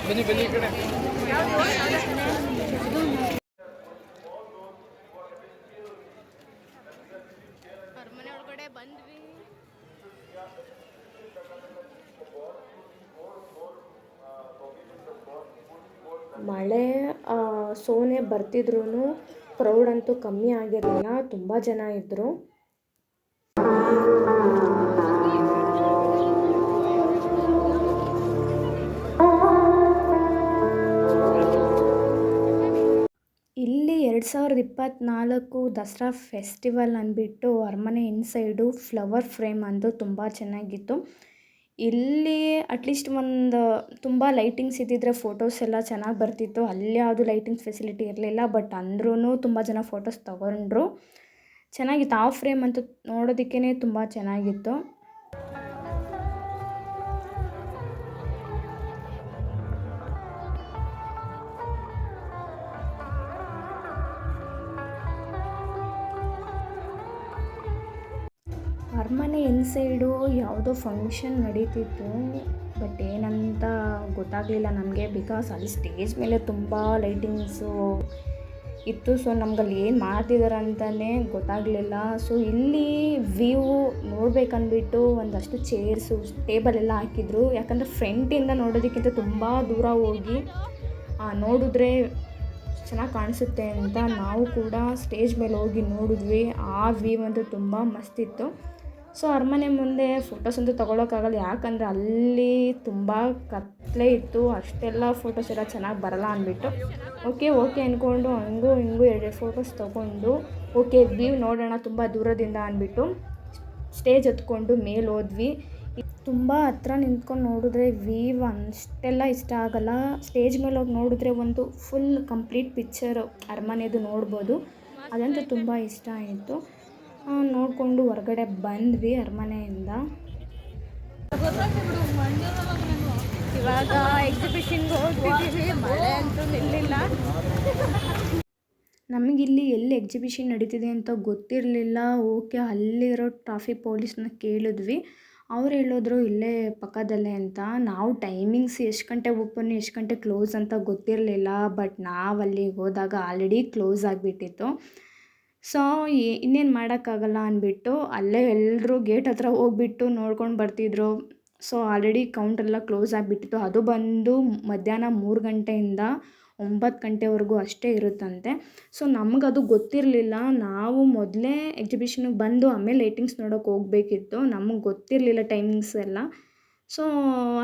ಬನ್ನಿ ಈ ಕಡೆ. ಅರಮನೆ ಒಳಗಡೆ ಬಂದ್ವಿ. ಮಳೆ ಸೋನೆ ಬರ್ತಿದ್ರೂ ಕ್ರೌಡ್ ಅಂತೂ ಕಮ್ಮಿ ಆಗಿರಲಿಲ್ಲ, ತುಂಬ ಜನ ಇದ್ದರು. ಇಲ್ಲಿ 2024 ದಸರಾ ಫೆಸ್ಟಿವಲ್ ಅಂದ್ಬಿಟ್ಟು ಅರಮನೆ ಇನ್ಸೈಡು ಫ್ಲವರ್ ಫ್ರೇಮ್ ಅಂತೂ ತುಂಬ ಚೆನ್ನಾಗಿತ್ತು. ಇಲ್ಲಿ ಅಟ್ಲೀಸ್ಟ್ ಒಂದು ತುಂಬ ಲೈಟಿಂಗ್ಸ್ ಇದ್ದಿದ್ರೆ ಫೋಟೋಸ್ ಎಲ್ಲ ಚೆನ್ನಾಗಿ ಬರ್ತಿತ್ತು. ಅಲ್ಲಿ ಯಾವುದು ಲೈಟಿಂಗ್ಸ್ ಫೆಸಿಲಿಟಿ ಇರಲಿಲ್ಲ. ಬಟ್ ಅಂದ್ರೂ ತುಂಬ ಜನ ಫೋಟೋಸ್ ತೊಗೊಂಡ್ರು. ಚೆನ್ನಾಗಿತ್ತು. ಆ ಫ್ರೇಮ್ ಅಂತೂ ನೋಡೋದಕ್ಕೇ ತುಂಬ ಚೆನ್ನಾಗಿತ್ತು. ಅರಮನೆ ಇನ್ಸೈಡು ಯಾವುದೋ ಫಂಕ್ಷನ್ ನಡೀತಿತ್ತು. ಬಟ್ ಏನಂತ ಗೊತ್ತಾಗಲಿಲ್ಲ ನಮಗೆ, ಬಿಕಾಸ್ ಅಲ್ಲಿ ಸ್ಟೇಜ್ ಮೇಲೆ ತುಂಬ ಲೈಟಿಂಗ್ಸು ಇತ್ತು. ಸೊ ನಮ್ಗಲ್ಲಿ ಏನು ಮಾಡ್ತಿದ್ದಾರೆ ಅಂತಲೇ ಗೊತ್ತಾಗಲಿಲ್ಲ. ಸೊ ಇಲ್ಲಿ ವ್ಯೂ ನೋಡ್ಬೇಕಂದ್ಬಿಟ್ಟು ಒಂದಷ್ಟು ಚೇರ್ಸು ಟೇಬಲ್ ಎಲ್ಲ ಹಾಕಿದ್ರು. ಯಾಕಂದರೆ ಫ್ರಂಟಿಂದ ನೋಡೋದಕ್ಕಿಂತ ತುಂಬ ದೂರ ಹೋಗಿ ನೋಡಿದ್ರೆ ಚೆನ್ನಾಗಿ ಕಾಣಿಸುತ್ತೆ ಅಂತ ನಾವು ಕೂಡ ಸ್ಟೇಜ್ ಮೇಲೆ ಹೋಗಿ ನೋಡಿದ್ವಿ. ಆ ವ್ಯೂ ಅಂತೂ ತುಂಬ ಮಸ್ತಿತ್ತು. ಸೊ ಅರಮನೆ ಮುಂದೆ ಫೋಟೋಸ್ ಅಂತೂ ತೊಗೊಳಕ್ಕಾಗಲ್ಲ, ಯಾಕಂದರೆ ಅಲ್ಲಿ ತುಂಬ ಕತ್ತಲೆ ಇತ್ತು, ಅಷ್ಟೆಲ್ಲ ಫೋಟೋಸ್ ಎಲ್ಲ ಚೆನ್ನಾಗಿ ಬರಲ್ಲ ಅಂದ್ಬಿಟ್ಟು ಓಕೆ ಅಂದ್ಕೊಂಡು ಹಂಗೂ ಹಿಂಗೂ 2 ಫೋಟೋಸ್ ತೊಗೊಂಡು ಓಕೆ ವ್ಯೂ ನೋಡೋಣ ತುಂಬ ದೂರದಿಂದ ಅಂದ್ಬಿಟ್ಟು ಸ್ಟೇಜ್ ಹತ್ಕೊಂಡು ಮೇಲೆ ಹೋದ್ವಿ. ತುಂಬ ಹತ್ರ ನಿಂತ್ಕೊಂಡು ನೋಡಿದ್ರೆ ವ್ಯೂ ಅಷ್ಟೆಲ್ಲ ಇಷ್ಟ ಆಗಲ್ಲ, ಸ್ಟೇಜ್ ಮೇಲೆ ಹೋಗಿ ನೋಡಿದ್ರೆ ಒಂದು ಫುಲ್ ಕಂಪ್ಲೀಟ್ ಪಿಕ್ಚರ್ ಅರಮನೆದು ನೋಡ್ಬೋದು, ಅದಂತೂ ತುಂಬ ಇಷ್ಟ ಆಯಿತು. ನೋಡಿಕೊಂಡು ಹೊರಗಡೆ ಬಂದ್ವಿ ಅರಮನೆಯಿಂದ. ಇವಾಗ ಎಕ್ಸಿಬಿಷನ್ಗೆ ಹೋಗ್ತಿದ್ದೀವಿ, ಮಳೆ ಅಂತೂ ನಿಲ್ಲಿಲ್ಲ. ನಮಗಿಲ್ಲಿ ಎಲ್ಲಿ ಎಕ್ಸಿಬಿಷನ್ ನಡೀತಿದೆ ಅಂತ ಗೊತ್ತಿರಲಿಲ್ಲ. ಓಕೆ ಅಲ್ಲಿರೋ ಟ್ರಾಫಿಕ್ ಪೊಲೀಸ್ನ ಕೇಳಿದ್ವಿ, ಅವ್ರು ಹೇಳಿದ್ರು ಇಲ್ಲೇ ಪಕ್ಕದಲ್ಲೇ ಅಂತ. ನಾವು ಟೈಮಿಂಗ್ಸ್ ಎಷ್ಟು ಗಂಟೆಗೆ ಓಪನ್ ಎಷ್ಟು ಗಂಟೆ ಕ್ಲೋಸ್ ಅಂತ ಗೊತ್ತಿರಲಿಲ್ಲ, ಬಟ್ ನಾವು ಅಲ್ಲಿಗೆ ಹೋದಾಗ ಆಲ್ರೆಡಿ ಕ್ಲೋಸ್ ಆಗಿಬಿಟ್ಟಿತ್ತು. ಸೊ ಇನ್ನೇನು ಮಾಡೋಕ್ಕಾಗಲ್ಲ ಅಂದ್ಬಿಟ್ಟು ಅಲ್ಲೇ ಎಲ್ಲರೂ ಗೇಟ್ ಹತ್ರ ಹೋಗ್ಬಿಟ್ಟು ನೋಡ್ಕೊಂಡು ಬರ್ತಿದ್ರು. ಸೊ ಆಲ್ರೆಡಿ ಕೌಂಟರೆಲ್ಲ ಕ್ಲೋಸ್ ಆಗಿಬಿಟ್ಟಿತ್ತು. ಅದು ಬಂದು ಮಧ್ಯಾಹ್ನ 3 ಗಂಟೆಯಿಂದ 9 ಗಂಟೆವರೆಗೂ ಅಷ್ಟೇ ಇರುತ್ತಂತೆ. ಸೊ ನಮಗದು ಗೊತ್ತಿರಲಿಲ್ಲ, ನಾವು ಮೊದಲೇ ಎಕ್ಸಿಬಿಷನ್ಗೆ ಬಂದು ಆಮೇಲೆ ಲೈಟಿಂಗ್ಸ್ ನೋಡೋಕೆ ಹೋಗಬೇಕಿತ್ತು, ನಮಗೆ ಗೊತ್ತಿರಲಿಲ್ಲ ಟೈಮಿಂಗ್ಸ್ ಎಲ್ಲ. ಸೊ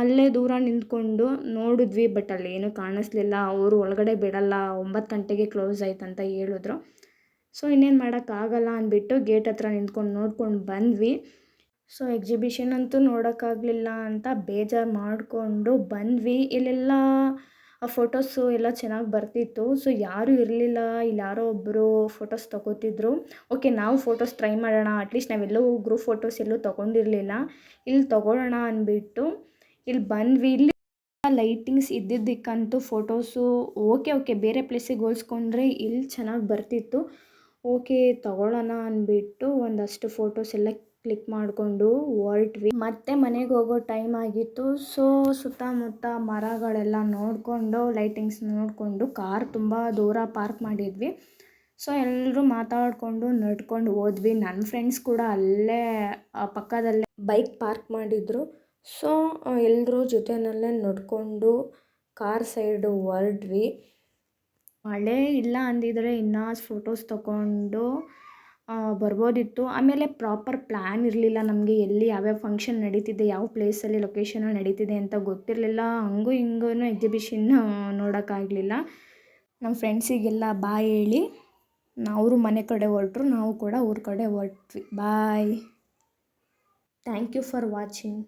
ಅಲ್ಲೇ ದೂರ ನಿಂತ್ಕೊಂಡು ನೋಡಿದ್ವಿ, ಬಟ್ ಅಲ್ಲೇನೂ ಕಾಣಿಸ್ಲಿಲ್ಲ. ಅವರು ಒಳಗಡೆ ಬಿಡಲ್ಲ, 9 ಗಂಟೆಗೆ ಕ್ಲೋಸ್ ಆಯ್ತಂತ ಹೇಳಿದ್ರು. ಸೊ ಇನ್ನೇನು ಮಾಡೋಕ್ಕಾಗಲ್ಲ ಅಂದ್ಬಿಟ್ಟು ಗೇಟ್ ಹತ್ರ ನಿಂತ್ಕೊಂಡು ನೋಡ್ಕೊಂಡು ಬಂದ್ವಿ. ಸೊ ಎಕ್ಸಿಬಿಷನ್ ಅಂತೂ ನೋಡೋಕ್ಕಾಗಲಿಲ್ಲ ಅಂತ ಬೇಜಾರು ಮಾಡಿಕೊಂಡು ಬಂದ್ವಿ. ಇಲ್ಲೆಲ್ಲ ಫೋಟೋಸು ಎಲ್ಲ ಚೆನ್ನಾಗಿ ಬರ್ತಿತ್ತು. ಸೊ ಯಾರೂ ಇರಲಿಲ್ಲ, ಇಲ್ಲಿ ಯಾರೋ ಒಬ್ಬರು ಫೋಟೋಸ್ ತೊಗೋತಿದ್ರು. ಓಕೆ ನಾವು ಫೋಟೋಸ್ ಟ್ರೈ ಮಾಡೋಣ, ಅಟ್ಲೀಸ್ಟ್ ನಾವೆಲ್ಲೂ ಗ್ರೂಪ್ ಫೋಟೋಸ್ ಎಲ್ಲೂ ತೊಗೊಂಡಿರಲಿಲ್ಲ, ಇಲ್ಲಿ ತೊಗೊಳ್ಳೋಣ ಅಂದ್ಬಿಟ್ಟು ಇಲ್ಲಿ ಬಂದ್ವಿ. ಇಲ್ಲಿ ಲೈಟಿಂಗ್ಸ್ ಇದ್ದಿದ್ದಕ್ಕಂತೂ ಫೋಟೋಸು ಓಕೆ ಬೇರೆ ಪ್ಲೇಸಿಗೆ ಹೋಲಿಸ್ಕೊಂಡ್ರೆ ಇಲ್ಲಿ ಚೆನ್ನಾಗಿ ಬರ್ತಿತ್ತು. ಓಕೆ ತೊಗೊಳ್ಳೋಣ ಅಂದ್ಬಿಟ್ಟು ಒಂದಷ್ಟು ಫೋಟೋಸ್ ಎಲ್ಲ ಕ್ಲಿಕ್ ಮಾಡಿಕೊಂಡು ಹೊರಟ್ವಿ. ಮತ್ತೆ ಮನೆಗೆ ಹೋಗೋ ಟೈಮ್ ಆಗಿತ್ತು. ಸೊ ಸುತ್ತಮುತ್ತ ಮರಗಳೆಲ್ಲ ನೋಡಿಕೊಂಡು ಲೈಟಿಂಗ್ಸ್ ನೋಡಿಕೊಂಡು ಕಾರ್ ತುಂಬ ದೂರ ಪಾರ್ಕ್ ಮಾಡಿದ್ವಿ. ಸೊ ಎಲ್ಲರೂ ಮಾತಾಡಿಕೊಂಡು ನಡ್ಕೊಂಡು ಹೋದ್ವಿ. ನನ್ನ ಫ್ರೆಂಡ್ಸ್ ಕೂಡ ಅಲ್ಲೇ ಪಕ್ಕದಲ್ಲೇ ಬೈಕ್ ಪಾರ್ಕ್ ಮಾಡಿದ್ರು. ಸೊ ಎಲ್ಲರೂ ಜೊತೆಯಲ್ಲೇ ನಡ್ಕೊಂಡು ಕಾರ್ ಸೈಡು ಹೊರಟ್ವಿ. ಮಳೆ ಇಲ್ಲ ಅಂದಿದ್ರೆ ಇನ್ನೂ ಫೋಟೋಸ್ ತೊಗೊಂಡು ಬರ್ಬೋದಿತ್ತು. ಆಮೇಲೆ ಪ್ರಾಪರ್ ಪ್ಲ್ಯಾನ್ ಇರಲಿಲ್ಲ ನಮಗೆ, ಎಲ್ಲಿ ಯಾವ್ಯಾವ ಫಂಕ್ಷನ್ ನಡೀತಿದೆ, ಯಾವ ಪ್ಲೇಸಲ್ಲಿ ಲೊಕೇಶನಲ್ಲಿ ನಡೀತಿದೆ ಅಂತ ಗೊತ್ತಿರಲಿಲ್ಲ. ಹಂಗೂ ಹಿಂಗೂ ಎಕ್ಸಿಬಿಷನ್ನ ನೋಡೋಕ್ಕಾಗಲಿಲ್ಲ. ನಮ್ಮ ಫ್ರೆಂಡ್ಸಿಗೆಲ್ಲ ಬಾಯ್ ಹೇಳಿ ಅವರು ಮನೆ ಕಡೆ ಹೊರಟ್ರು, ನಾವು ಕೂಡ ಊರ ಕಡೆ ಹೊರಟ್ವಿ. Bye. Thank you for watching.